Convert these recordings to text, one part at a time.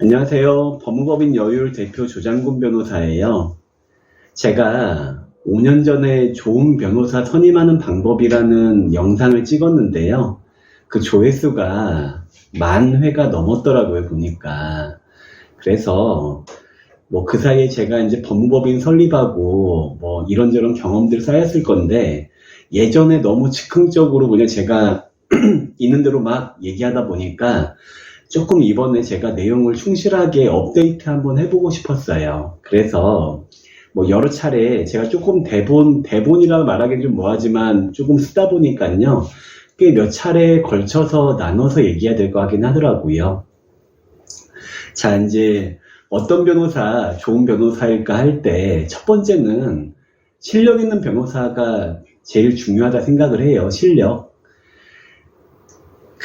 안녕하세요. 법무법인 여율 대표 조장군 변호사예요. 제가 5년 전에 좋은 변호사 선임하는 방법이라는 영상을 찍었는데요. 그 조회수가 10,000회가 넘었더라고요, 보니까. 그래서 그 사이에 제가 이제 법무법인 설립하고 이런저런 경험들 쌓였을 건데, 예전에 너무 즉흥적으로 그냥 제가 있는 대로 막 얘기하다 보니까 조금 이번에 제가 내용을 충실하게 업데이트 한번 해보고 싶었어요. 그래서 여러 차례 제가 조금 대본이라고 말하기는 좀 뭐하지만 조금 쓰다 보니까요. 꽤 몇 차례에 걸쳐서 나눠서 얘기해야 될 것 같긴 하더라고요. 자, 이제 어떤 변호사, 좋은 변호사일까 할 때 첫 번째는 실력 있는 변호사가 제일 중요하다 생각을 해요. 실력.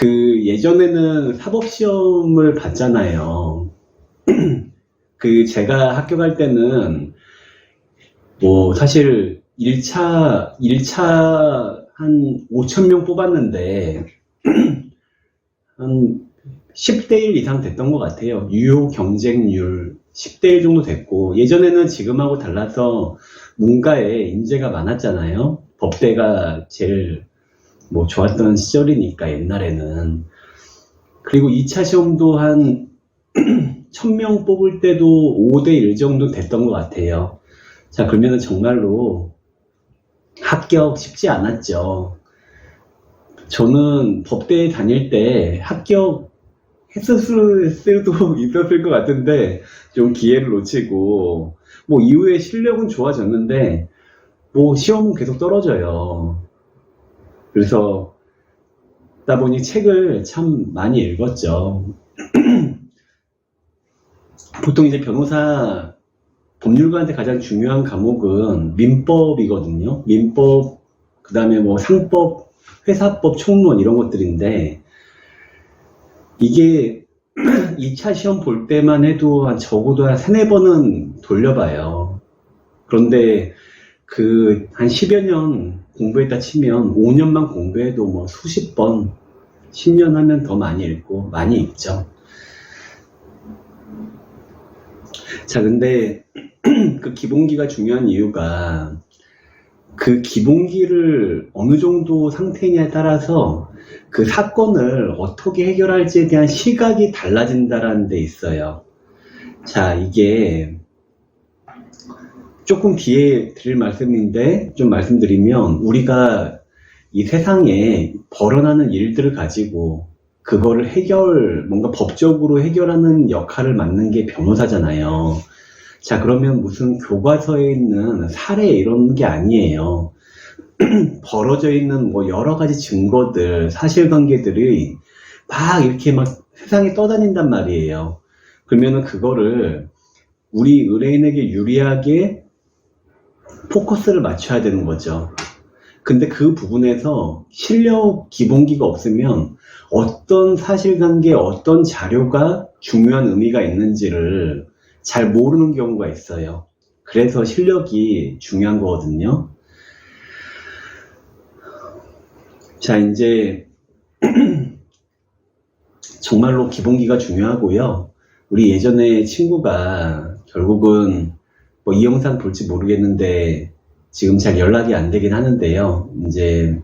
예전에는 사법시험을 봤잖아요. 제가 학교 갈 때는, 사실 1차 한 5,000명 뽑았는데, 한 10대 1 이상 됐던 것 같아요. 유효 경쟁률 10대 1 정도 됐고, 예전에는 지금하고 달라서 문과에 인재가 많았잖아요. 법대가 제일 좋았던 시절이니까, 옛날에는. 그리고 2차 시험도 한 1,000명 뽑을 때도 5대 1 정도 됐던 것 같아요. 자, 그러면은 정말로 합격 쉽지 않았죠. 저는 법대에 다닐 때 합격했을 수도 있었을 것 같은데, 좀 기회를 놓치고, 이후에 실력은 좋아졌는데, 시험은 계속 떨어져요. 그래서 다 보니 책을 참 많이 읽었죠. 보통 이제 변호사, 법률가한테 가장 중요한 과목은 민법이거든요. 민법, 그 다음에 상법, 회사법, 총론 이런 것들인데, 이게 2차 시험 볼 때만 해도 적어도 한 3-4번은 돌려봐요. 그런데 한 10여 년 공부했다 치면 5년만 공부해도 수십 번, 10년 하면 더 많이 읽고 많이 읽죠. 자, 근데 그 기본기가 중요한 이유가 그 기본기를 어느 정도 상태냐에 따라서 그 사건을 어떻게 해결할지에 대한 시각이 달라진다는 데 있어요. 자, 이게 조금 뒤에 드릴 말씀인데 좀 말씀드리면, 우리가 이 세상에 벌어나는 일들을 가지고 그거를 뭔가 법적으로 해결하는 역할을 맡는 게 변호사잖아요. 자, 그러면 무슨 교과서에 있는 사례 이런 게 아니에요. 벌어져 있는 여러 가지 증거들, 사실관계들이 막 이렇게 세상에 떠다닌단 말이에요. 그러면은 그거를 우리 의뢰인에게 유리하게 포커스를 맞춰야 되는 거죠. 근데 그 부분에서 실력 기본기가 없으면 어떤 사실관계, 어떤 자료가 중요한 의미가 있는지를 잘 모르는 경우가 있어요. 그래서 실력이 중요한 거거든요. 자, 이제 정말로 기본기가 중요하고요. 우리 예전에 친구가 결국은 이 영상 볼지 모르겠는데 지금 잘 연락이 안 되긴 하는데요. 이제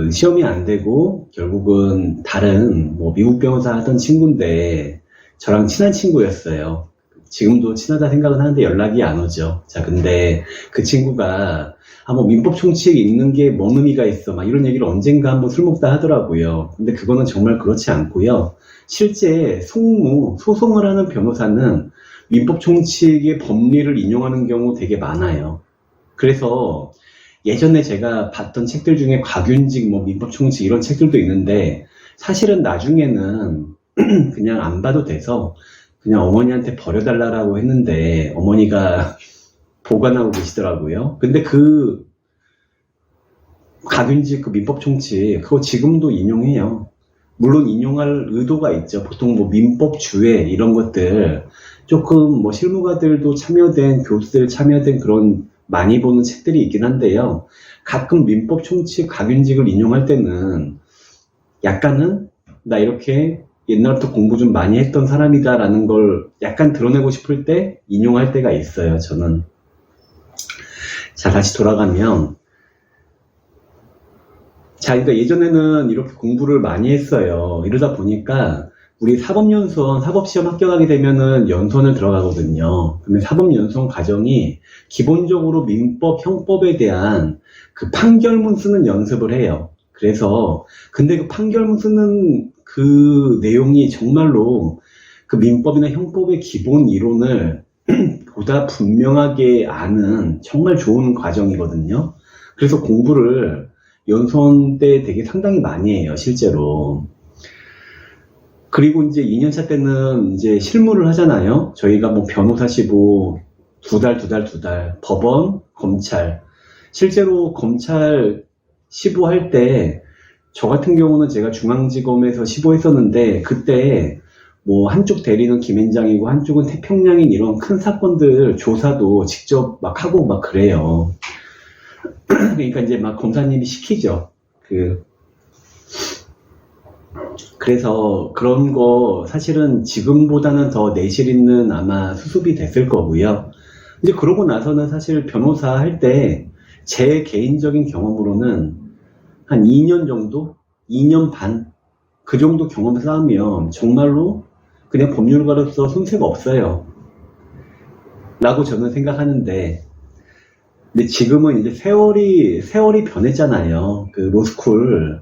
시험이 안 되고 결국은 다른 미국 변호사 하던 친구인데 저랑 친한 친구였어요. 지금도 친하다 생각은 하는데 연락이 안 오죠. 자, 근데 그 친구가 민법 총칙 읽는 게 뭔 의미가 있어 이런 얘기를 언젠가 한번 술 먹다 하더라고요. 근데 그거는 정말 그렇지 않고요. 실제 소송을 하는 변호사는 민법 총칙의 법리를 인용하는 경우 되게 많아요. 그래서 예전에 제가 봤던 책들 중에 곽윤직, 민법 총칙 이런 책들도 있는데, 사실은 나중에는 그냥 안 봐도 돼서 그냥 어머니한테 버려달라고 했는데 어머니가 보관하고 계시더라고요. 근데 곽윤직 민법 총칙 그거 지금도 인용해요. 물론 인용할 의도가 있죠. 보통 민법 주회 이런 것들 조금 실무가들도 참여된, 교수들 참여된 그런 많이 보는 책들이 있긴 한데요. 가끔 민법 총칙 곽윤직을 인용할 때는 약간은 나 이렇게 옛날부터 공부 좀 많이 했던 사람이다라는 걸 약간 드러내고 싶을 때 인용할 때가 있어요, 저는. 자, 다시 돌아가면. 자, 그러니까 예전에는 이렇게 공부를 많이 했어요. 이러다 보니까 우리 사법연수원, 사법시험 합격하게 되면은 연수원을 들어가거든요. 그러면 사법연수원 과정이 기본적으로 민법, 형법에 대한 그 판결문 쓰는 연습을 해요. 그래서, 근데 그 판결문 쓰는 그 내용이 정말로 그 민법이나 형법의 기본 이론을 보다 분명하게 아는 정말 좋은 과정이거든요. 그래서 공부를 연수원 때 되게 상당히 많이 해요, 실제로. 그리고 이제 2년차 때는 이제 실무를 하잖아요. 저희가 뭐 변호사 시보 두 달, 법원, 검찰. 실제로 검찰 시보할 때, 저 같은 경우는 제가 중앙지검에서 시보했었는데, 그때 뭐 한쪽 대리는 김앤장이고 한쪽은 태평양인 이런 큰 사건들 조사도 직접 막 하고 막 그래요. 그러니까 이제 막 검사님이 시키죠. 그래서 그런 거 사실은 지금보다는 더 내실 있는 아마 수습이 됐을 거고요. 이제 그러고 나서는 사실 변호사 할 때 제 개인적인 경험으로는 한 2년 정도? 2년 반? 그 정도 경험을 쌓으면 정말로 그냥 법률가로서 손색 없어요. 라고 저는 생각하는데, 근데 지금은 이제 세월이 변했잖아요. 그 로스쿨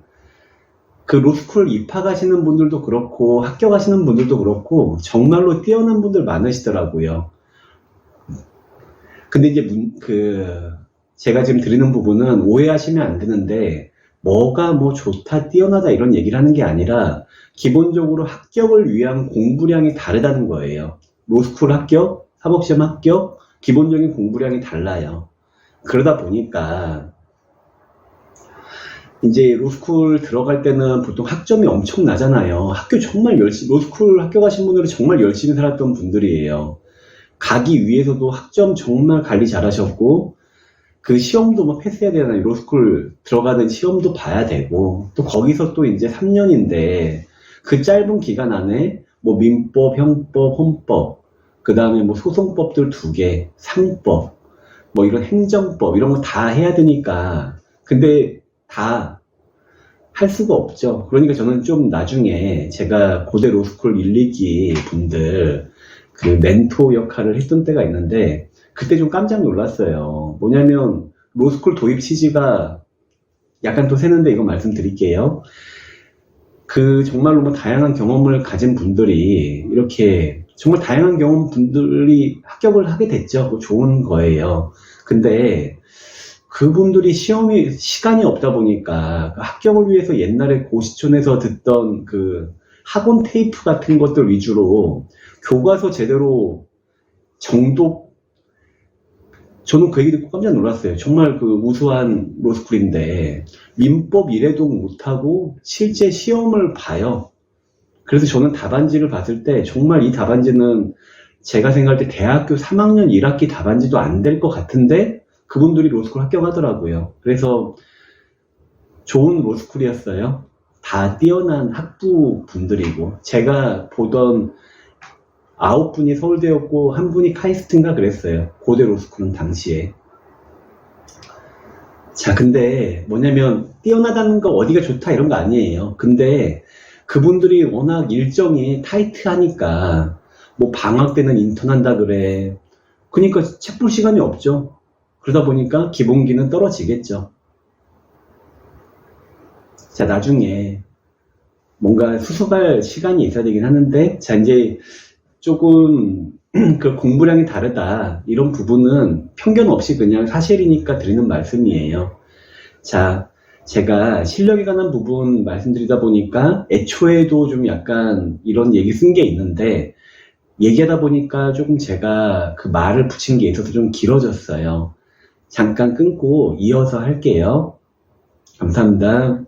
입학하시는 분들도 그렇고 합격하시는 분들도 그렇고 정말로 뛰어난 분들 많으시더라고요. 근데 이제 제가 지금 드리는 부분은 오해하시면 안 되는데 뭐가 뭐 좋다, 뛰어나다 이런 얘기를 하는 게 아니라 기본적으로 합격을 위한 공부량이 다르다는 거예요. 로스쿨 합격, 사법시험 합격, 기본적인 공부량이 달라요. 그러다 보니까 이제 로스쿨 들어갈 때는 보통 학점이 엄청 나잖아요. 로스쿨 합격하신 분들은 정말 열심히 살았던 분들이에요. 가기 위해서도 학점 정말 관리 잘하셨고, 그 시험도 뭐 패스해야 되잖아요. 로스쿨 들어가는 시험도 봐야 되고, 또 거기서 또 이제 3년인데, 그 짧은 기간 안에 뭐 민법, 형법, 헌법, 그 다음에 뭐 소송법들 2개, 상법, 뭐 이런 행정법, 이런 거 다 해야 되니까, 근데 다 할 수가 없죠. 그러니까 저는 좀 나중에 제가 고대 로스쿨 1, 2기 분들 그 멘토 역할을 했던 때가 있는데 그때 좀 깜짝 놀랐어요. 뭐냐면 로스쿨 도입 취지가 약간 또 새는데 이거 말씀드릴게요. 정말로 뭐 다양한 경험을 가진 분들이 이렇게 정말 다양한 경험 분들이 합격을 하게 됐죠. 좋은 거예요. 근데 그분들이 시간이 없다 보니까 합격을 위해서 옛날에 고시촌에서 듣던 그 학원 테이프 같은 것들 위주로 교과서 제대로 저는 그 얘기 듣고 깜짝 놀랐어요. 정말 그 우수한 로스쿨인데 민법 이래도 못하고 실제 시험을 봐요. 그래서 저는 답안지를 봤을 때 정말 이 답안지는 제가 생각할 때 대학교 3학년 1학기 답안지도 안 될 것 같은데 그분들이 로스쿨 합격하더라고요. 그래서 좋은 로스쿨이었어요. 다 뛰어난 학부 분들이고 제가 보던 9분이 서울대였고 1분이 카이스트인가 그랬어요. 고대 로스쿨은 당시에. 자, 근데 뭐냐면 뛰어나다는 거 어디가 좋다 이런 거 아니에요. 근데 그분들이 워낙 일정이 타이트하니까 뭐 방학 때는 인턴한다 그래. 그러니까 책 볼 시간이 없죠. 그러다 보니까 기본기는 떨어지겠죠. 자, 나중에 뭔가 수습할 시간이 있어야 되긴 하는데, 자, 이제 조금 그 공부량이 다르다. 이런 부분은 편견 없이 그냥 사실이니까 드리는 말씀이에요. 자, 제가 실력에 관한 부분 말씀드리다 보니까 애초에도 좀 약간 이런 얘기 쓴 게 있는데, 얘기하다 보니까 조금 제가 그 말을 붙인 게 있어서 좀 길어졌어요. 잠깐 끊고 이어서 할게요. 감사합니다.